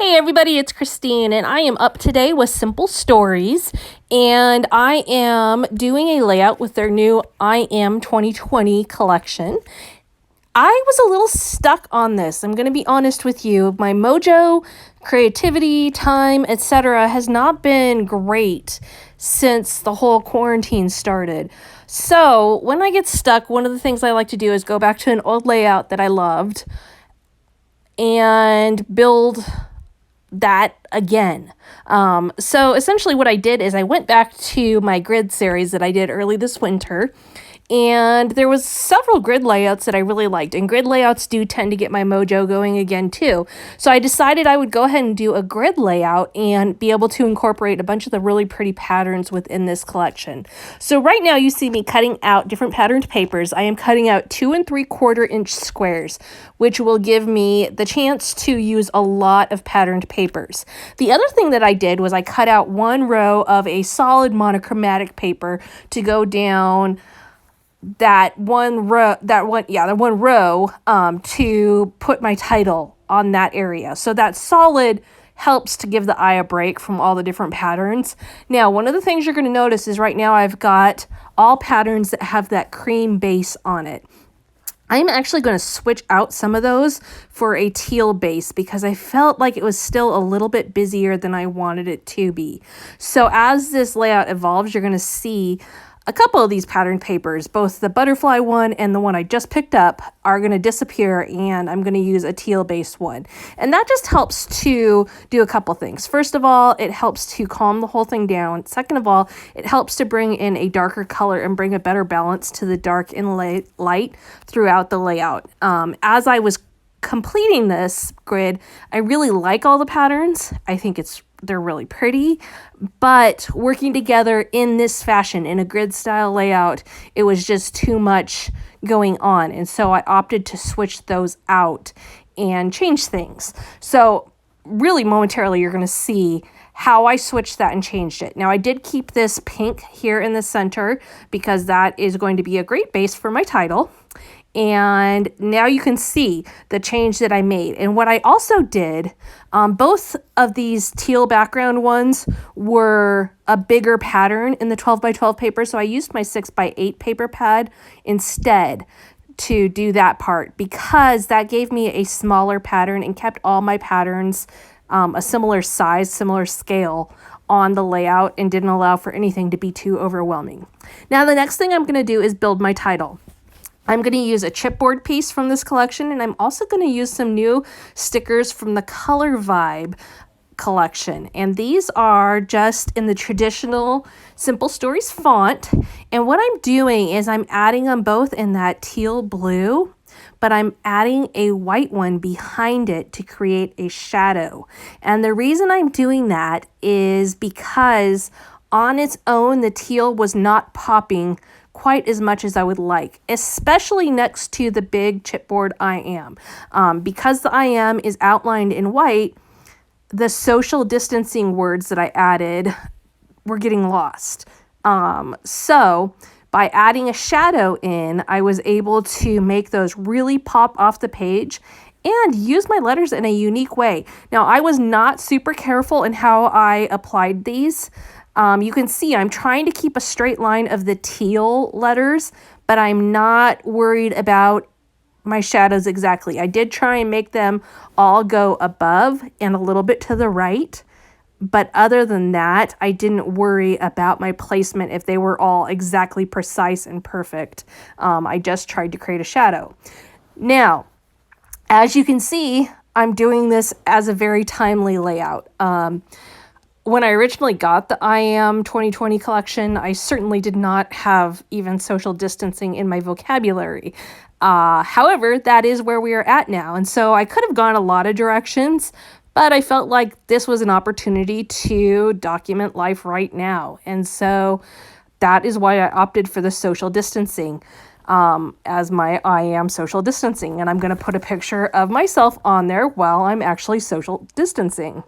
Hey everybody, it's Christine, and I am up today with Simple Stories, and I am doing a layout with their new I Am 2020 collection. I was a little stuck on this. I'm going to be honest with you. My mojo, creativity, time, etc. has not been great since the whole quarantine started. So when I get stuck, one of the things I like to do is go back to an old layout that I loved and build that again. So essentially what I did is I went back to my grid series that I did early this winter, and there was several grid layouts that I really liked, and grid layouts do tend to get my mojo going again too. So I decided I would go ahead and do a grid layout and be able to incorporate a bunch of the really pretty patterns within this collection. So right now you see me cutting out different patterned papers. I am cutting out 2 3/4 inch squares, which will give me the chance to use a lot of patterned papers. The other thing that I did was I cut out one row of a solid monochromatic paper to go down that one row to put my title on that area. So that solid helps to give the eye a break from all the different patterns. Now, one of the things you're going to notice is right now I've got all patterns that have that cream base on it. I'm actually going to switch out some of those for a teal base because I felt like it was still a little bit busier than I wanted it to be. So as this layout evolves, you're going to see a couple of these patterned papers, both the butterfly one and the one I just picked up, are going to disappear, and I'm going to use a teal based one. And that just helps to do a couple things. First of all, it helps to calm the whole thing down. Second of all, it helps to bring in a darker color and bring a better balance to the dark and light throughout the layout. As I was completing this grid, I really like all the patterns. I think they're really pretty, but working together in this fashion, in a grid style layout, it was just too much going on. And so I opted to switch those out and change things. So really momentarily, you're going to see how I switched that and changed it. Now, I did keep this pink here in the center because that is going to be a great base for my title. And now you can see the change that I made. And what I also did, both of these teal background ones were a bigger pattern in the 12 by 12 paper. So I used my 6 by 8 paper pad instead to do that part because that gave me a smaller pattern and kept all my patterns a similar size, similar scale on the layout and didn't allow for anything to be too overwhelming. Now, the next thing I'm going to do is build my title. I'm going to use a chipboard piece from this collection, and I'm also going to use some new stickers from the Color Vibe collection. And these are just in the traditional Simple Stories font. And what I'm doing is I'm adding them both in that teal blue, but I'm adding a white one behind it to create a shadow. And the reason I'm doing that is because on its own, the teal was not popping quite as much as I would like, especially next to the big chipboard I Am. Because the I Am is outlined in white, the social distancing words that I added were getting lost. So by adding a shadow in, I was able to make those really pop off the page and use my letters in a unique way. Now, I was not super careful in how I applied these. You can see I'm trying to keep a straight line of the teal letters, but I'm not worried about my shadows exactly. I did try and make them all go above and a little bit to the right, but other than that, I didn't worry about my placement if they were all exactly precise and perfect. I just tried to create a shadow. Now, as you can see, I'm doing this as a very timely layout. When I originally got the I Am 2020 collection, I certainly did not have even social distancing in my vocabulary. However, that is where we are at now. And so I could have gone a lot of directions, but I felt like this was an opportunity to document life right now. And so that is why I opted for the social distancing as my I Am social distancing. And I'm going to put a picture of myself on there while I'm actually social distancing.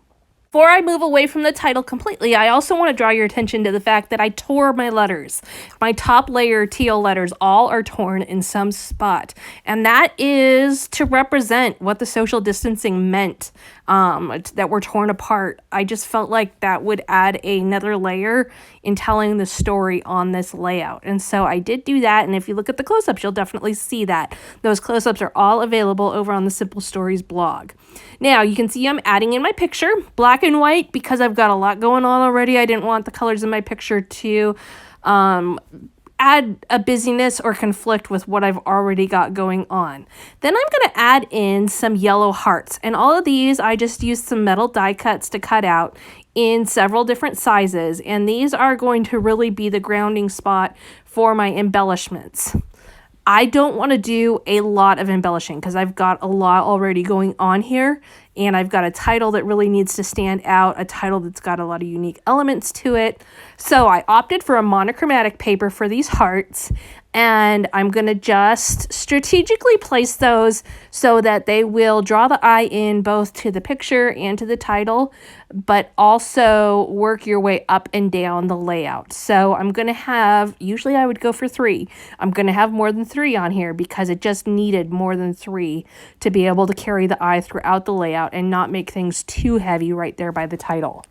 Before I move away from the title completely, I also want to draw your attention to the fact that I tore my letters. My top layer teal letters all are torn in some spot. And that is to represent what the social distancing meant, that were torn apart. I just felt like that would add another layer in telling the story on this layout. And so I did do that. And if you look at the close-ups, you'll definitely see that. Those close-ups are all available over on the Simple Stories blog. Now, you can see I'm adding in my picture, black and white, because I've got a lot going on already. I didn't want the colors in my picture to add a busyness or conflict with what I've already got going on. Then I'm going to add in some yellow hearts. And all of these, I just used some metal die cuts to cut out in several different sizes. And these are going to really be the grounding spot for my embellishments. I don't want to do a lot of embellishing because I've got a lot already going on here, and I've got a title that really needs to stand out, a title that's got a lot of unique elements to it. So I opted for a monochromatic paper for these hearts, and I'm going to just strategically place those so that they will draw the eye in both to the picture and to the title, but also work your way up and down the layout. So I'm going to have, usually I would go for 3. I'm going to have more than 3 on here because it just needed more than 3 to be able to carry the eye throughout the layout and not make things too heavy right there by the title.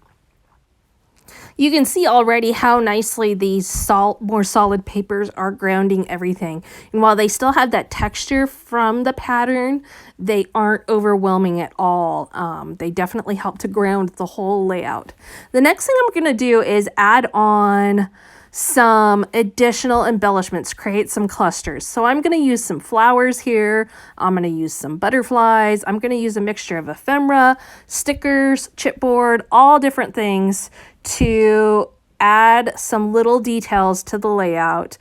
You can see already how nicely these more solid papers are grounding everything. And while they still have that texture from the pattern, they aren't overwhelming at all. They definitely help to ground the whole layout. The next thing I'm going to do is add on some additional embellishments, create some clusters. So I'm going to use some flowers here. I'm going to use some butterflies. I'm going to use a mixture of ephemera, stickers, chipboard, all different things to add some little details to the layout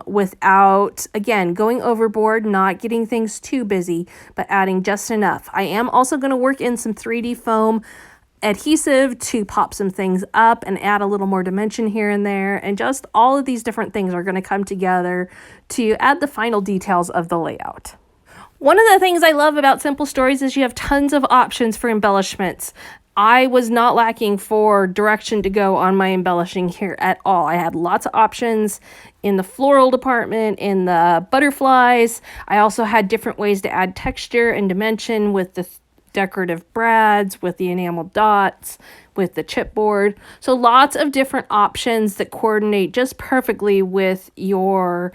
without, again, going overboard, not getting things too busy, but adding just enough. I am also going to work in some 3D foam adhesive to pop some things up and add a little more dimension here and there, and just all of these different things are going to come together to add the final details of the layout. One of the things I love about Simple Stories is you have tons of options for embellishments. I was not lacking for direction to go on my embellishing here at all. I had lots of options in the floral department, in the butterflies. I also had different ways to add texture and dimension with the decorative brads, with the enameled dots, with the chipboard. So lots of different options that coordinate just perfectly with your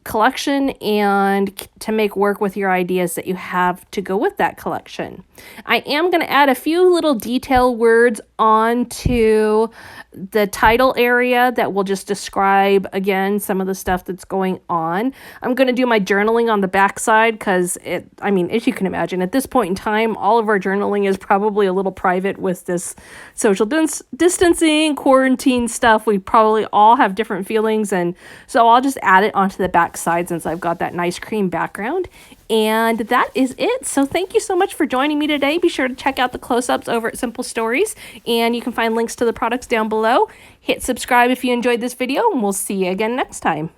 collection and to make work with your ideas that you have to go with that collection. I am going to add a few little detail words onto the title area that will just describe, again, some of the stuff that's going on. I'm going to do my journaling on the back side because as you can imagine, at this point in time, all of our journaling is probably a little private with this social distancing, quarantine stuff. We probably all have different feelings, and so I'll just add it onto the back side since I've got that nice cream background. And that is it. So thank you so much for joining me today. Be sure to check out the close-ups over at Simple Stories, and you can find links to the products down below. Hit subscribe if you enjoyed this video, and we'll see you again next time.